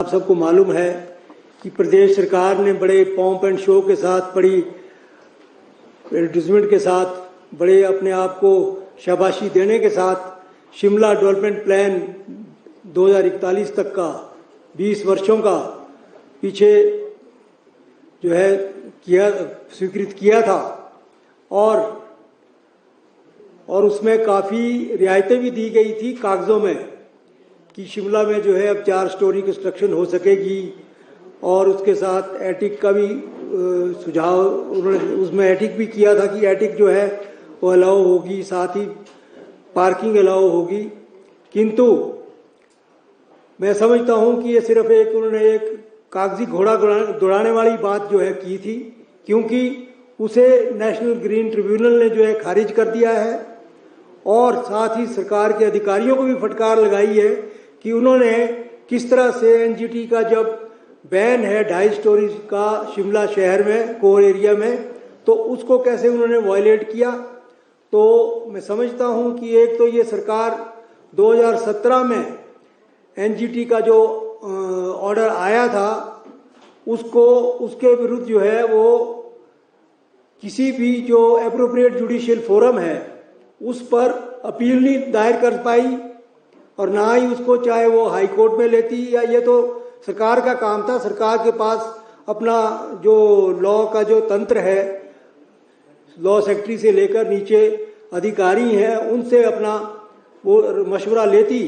आप सबको मालूम है कि प्रदेश सरकार ने बड़े पॉम्प एंड शो के साथ, बड़ी एडवर्टीजमेंट के साथ, बड़े अपने आप को शाबाशी देने के साथ शिमला डेवलपमेंट प्लान 2041 तक का 20 वर्षों का पीछे जो है स्वीकृत किया था और उसमें काफ़ी रियायतें भी दी गई थी कागज़ों में कि शिमला में जो है अब 4 स्टोरी कंस्ट्रक्शन हो सकेगी और उसके साथ एटिक का भी सुझाव उन्होंने उसमें एटिक भी किया था कि एटिक जो है वो अलाउ होगी, साथ ही पार्किंग अलाउ होगी। किंतु मैं समझता हूं कि ये सिर्फ उन्होंने एक कागजी घोड़ा दौड़ाने वाली बात जो है की थी, क्योंकि उसे नेशनल ग्रीन ट्रिब्यूनल ने जो है खारिज कर दिया है और साथ ही सरकार के अधिकारियों को भी फटकार लगाई है कि उन्होंने किस तरह से एनजीटी का जब बैन है 2.5 स्टोरी का शिमला शहर में कोर एरिया में, तो उसको कैसे उन्होंने वायलेट किया। तो मैं समझता हूं कि एक तो ये सरकार 2017 में एनजीटी का जो ऑर्डर आया था उसके विरुद्ध जो है वो किसी भी जो एप्रोप्रिएट जुडिशियल फोरम है उस पर अपील नहीं दायर कर पाई और ना ही उसको चाहे वो हाई कोर्ट में लेती, या ये तो सरकार का काम था। सरकार के पास अपना जो लॉ का जो तंत्र है, लॉ सेक्रेटरी से लेकर नीचे अधिकारी हैं, उनसे अपना वो मशवरा लेती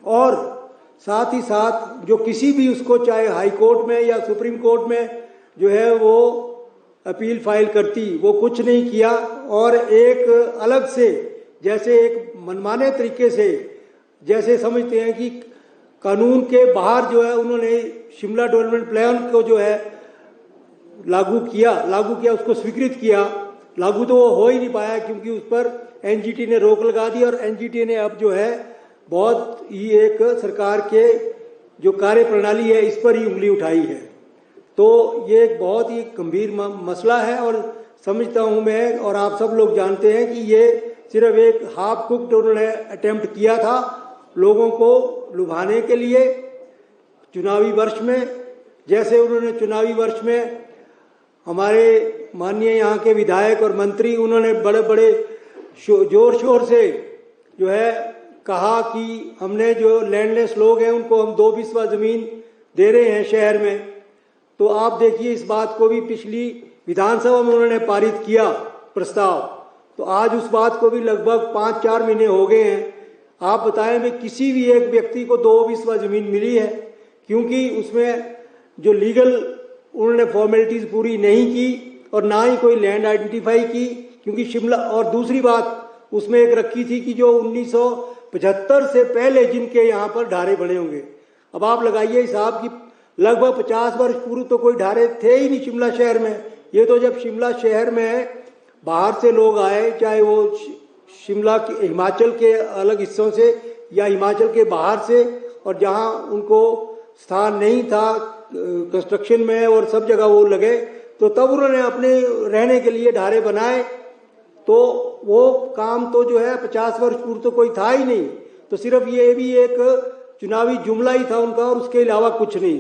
और साथ ही साथ जो किसी भी उसको चाहे हाई कोर्ट में या सुप्रीम कोर्ट में जो है वो अपील फाइल करती। वो कुछ नहीं किया और एक अलग से जैसे एक मनमाने तरीके से जैसे समझते हैं कि कानून के बाहर जो है उन्होंने शिमला डेवलपमेंट प्लान को जो है लागू किया, उसको स्वीकृत किया। लागू तो वो हो ही नहीं पाया क्योंकि उस पर एनजीटी ने रोक लगा दी और एनजीटी ने अब जो है बहुत ही एक सरकार के जो कार्य प्रणाली है इस पर ही उंगली उठाई है। तो ये एक बहुत ही गंभीर मसला है और समझता हूँ मैं और आप सब लोग जानते हैं कि ये सिर्फ एक हाफ कुक्ड उन्होंने अटेम्प्ट किया था लोगों को लुभाने के लिए चुनावी वर्ष में। जैसे उन्होंने चुनावी वर्ष में हमारे माननीय यहाँ के विधायक और मंत्री उन्होंने बड़े बड़े जोर शोर से जो है कहा कि हमने जो लैंडलेस लोग हैं उनको हम 2 बिस्वा ज़मीन दे रहे हैं शहर में। तो आप देखिए इस बात को भी पिछली विधानसभा में उन्होंने पारित किया प्रस्ताव, तो आज उस बात को भी लगभग 5-4 महीने हो गए हैं। आप बताएं मैं किसी भी एक व्यक्ति को 2 बिस्वा ज़मीन मिली है, क्योंकि उसमें जो लीगल उन्होंने फॉर्मेलिटीज़ पूरी नहीं की और ना ही कोई लैंड आइडेंटिफाई की, क्योंकि शिमला और दूसरी बात उसमें एक रखी थी कि जो 1975 से पहले जिनके यहाँ पर ढारे बने होंगे। अब आप लगाइए हिसाब की लगभग 50 वर्ष पूर्व तो कोई ढारे थे ही नहीं शिमला शहर में। ये तो जब शिमला शहर में बाहर से लोग आए, चाहे वो शिमला के हिमाचल के अलग हिस्सों से या हिमाचल के बाहर से, और जहाँ उनको स्थान नहीं था कंस्ट्रक्शन में और सब जगह वो लगे, तो तब उन्होंने अपने रहने के लिए ढारे बनाए। तो वो काम तो जो है 50 वर्ष पूर्व तो कोई था ही नहीं। तो सिर्फ ये भी एक चुनावी जुमला ही था उनका और उसके अलावा कुछ नहीं।